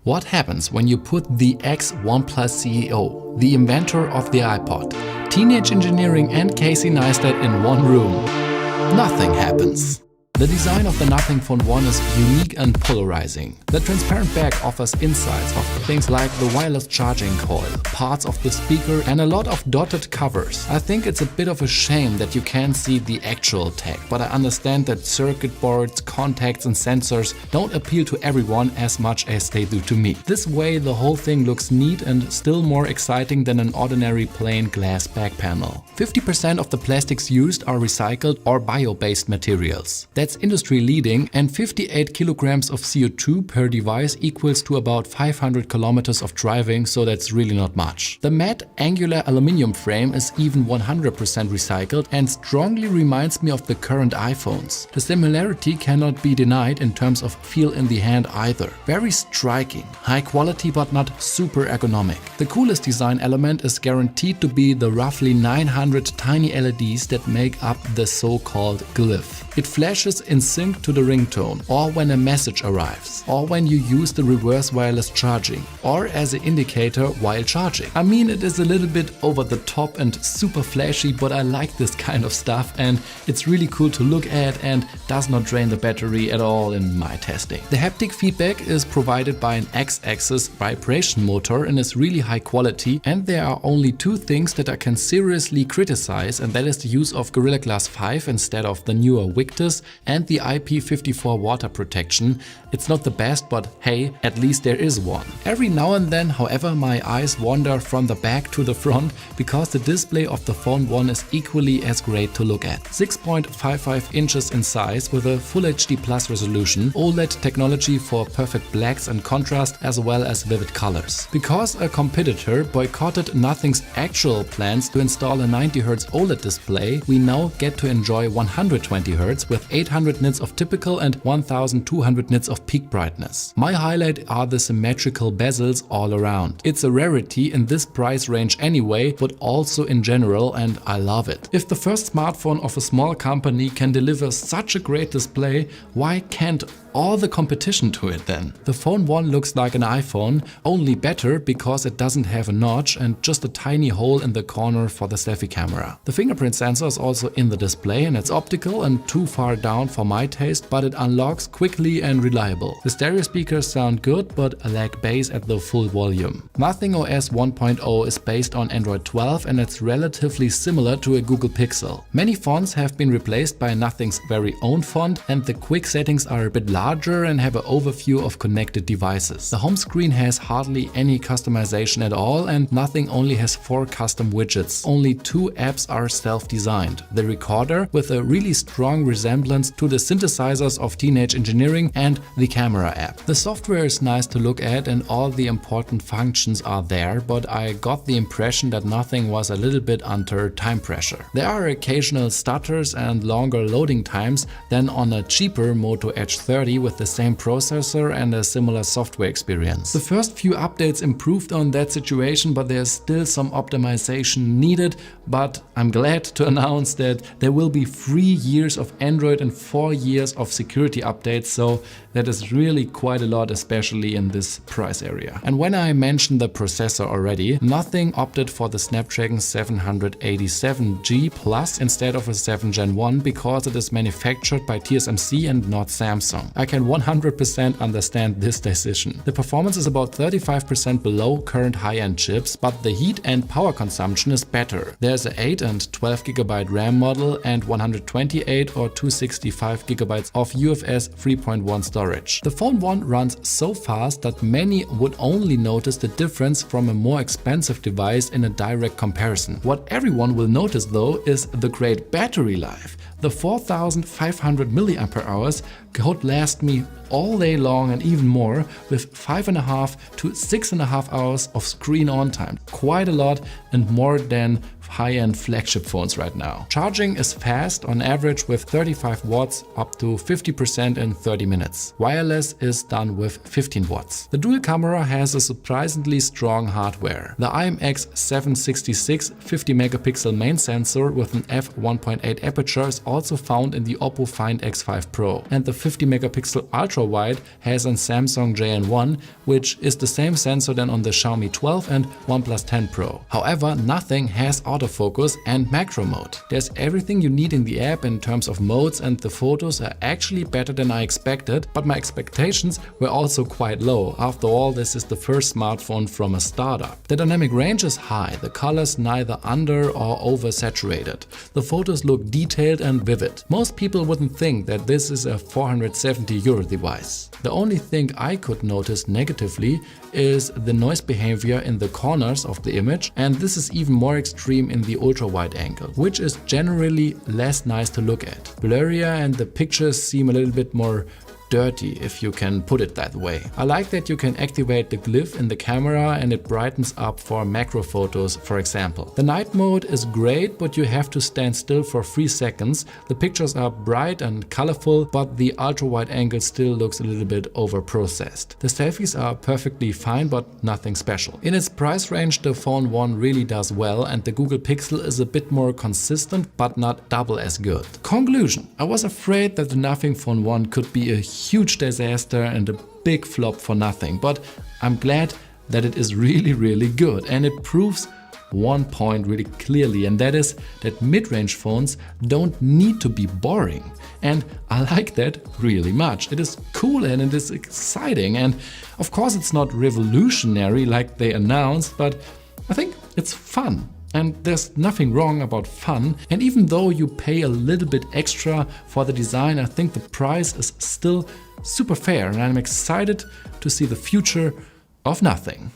What happens when you put the ex-OnePlus CEO, the inventor of the iPod, Teenage Engineering and Casey Neistat in one room? Nothing happens. The design of the Nothing Phone 1 is unique and polarizing. The transparent back offers insights of things like the wireless charging coil, parts of the speaker and a lot of dotted covers. I think it's a bit of a shame that you can't see the actual tech, but I understand that circuit boards, contacts and sensors don't appeal to everyone as much as they do to me. This way the whole thing looks neat and still more exciting than an ordinary plain glass back panel. 50% of the plastics used are recycled or bio-based materials. That's industry leading, and 58 kilograms of CO2 per device equals to about 500 kilometers of driving, so that's really not much. The matte angular aluminum frame is even 100% recycled and strongly reminds me of the current iPhones. The similarity cannot be denied in terms of feel in the hand either. Very striking, high quality but not super ergonomic. The coolest design element is guaranteed to be the roughly 900 tiny LEDs that make up the so-called glyph. It flashes in sync to the ringtone, or when a message arrives, or when you use the reverse wireless charging, or as an indicator while charging. I mean, it is a little bit over the top and super flashy, but I like this kind of stuff and it's really cool to look at and does not drain the battery at all in my testing. The haptic feedback is provided by an X-axis vibration motor and is really high quality, and there are only two things that I can seriously criticize, and that is the use of Gorilla Glass 5 instead of the newer Victus and the IP54 water protection. It's not the best, but hey, at least there is one. Every now and then, however, my eyes wander from the back to the front because the display of the Phone 1 is equally as great to look at. 6.55 inches in size with a Full HD Plus resolution, OLED technology for perfect blacks and contrast as well as vivid colors. Because a competitor boycotted Nothing's actual plans to install a 90Hz OLED display, we now get to enjoy 120Hz with 800 nits of typical and 1200 nits of peak brightness. My highlight are the symmetrical bezels all around. It's a rarity in this price range anyway, but also in general, and I love it. If the first smartphone of a small company can deliver such a great display, why can't all the competition to it then? The Phone 1 looks like an iPhone, only better because it doesn't have a notch and just a tiny hole in the corner for the selfie camera. The fingerprint sensor is also in the display and it's optical and too far down for my taste, but it unlocks quickly and reliable. The stereo speakers sound good but lack bass at the full volume. Nothing OS 1.0 is based on Android 12 and it's relatively similar to a Google Pixel. Many fonts have been replaced by Nothing's very own font, and the quick settings are a bit larger and have an overview of connected devices. The home screen has hardly any customization at all, and Nothing only has 4 custom widgets. Only 2 apps are self-designed. The recorder, with a really strong resemblance to the synthesizers of Teenage Engineering, and the camera app. The software is nice to look at and all the important functions are there, but I got the impression that Nothing was a little bit under time pressure. There are occasional stutters and longer loading times than on a cheaper Moto Edge 30 with the same processor and a similar software experience. The first few updates improved on that situation, but there's still some optimization needed, but I'm glad to announce that there will be 3 years of Android and 4 years of security updates, so that is really quite a lot, especially in this price area. And when I mentioned the processor already, Nothing opted for the Snapdragon 787G Plus instead of a 7 Gen 1 because it is manufactured by TSMC and not Samsung. I can 100% understand this decision. The performance is about 35% below current high-end chips, but the heat and power consumption is better. There's an 8 and 12 GB RAM model and 128 or 265 GB of UFS 3.1 storage. The Phone 1 runs so fast that many would only notice the difference from a more expensive device in a direct comparison. What everyone will notice though is the great battery life. The 4500 mAh could last me all day long and even more, with 5.5 to 6.5 hours of screen on time. Quite a lot and more than high-end flagship phones right now. Charging is fast, on average with 35 watts up to 50% in 30 minutes. Wireless is done with 15 watts. The dual camera has a surprisingly strong hardware. The IMX766 50 megapixel main sensor with an f1.8 aperture is also found in the Oppo Find X5 Pro, and the 50 megapixel ultra-wide has an Samsung JN1, which is the same sensor than on the Xiaomi 12 and OnePlus 10 Pro. However, nothing has autofocus and macro mode. There's everything you need in the app in terms of modes, and the photos are actually better than I expected, but my expectations were also quite low. After all, this is the first smartphone from a startup. The dynamic range is high, the colors neither under or oversaturated. The photos look detailed and vivid. Most people wouldn't think that this is a 470 euro device. The only thing I could notice negatively is the noise behavior in the corners of the image, and this is even more extreme in the ultra-wide angle, which is generally less nice to look at. Blurrier, and the pictures seem a little bit more dirty, if you can put it that way. I like that you can activate the glyph in the camera and it brightens up for macro photos, for example. The night mode is great, but you have to stand still for 3 seconds. The pictures are bright and colorful, but the ultra-wide angle still looks a little bit over-processed. The selfies are perfectly fine, but nothing special. In its price range, the Phone 1 really does well, and the Google Pixel is a bit more consistent, but not double as good. Conclusion: I was afraid that the Nothing Phone 1 could be a huge disaster and a big flop for nothing, but I'm glad that it is really good, and it proves one point really clearly, and that is that mid-range phones don't need to be boring. And I like that really much. It is cool and it is exciting, and of course it's not revolutionary like they announced, but I think it's fun. And there's nothing wrong about fun, and even though you pay a little bit extra for the design, I think the price is still super fair, and I'm excited to see the future of Nothing.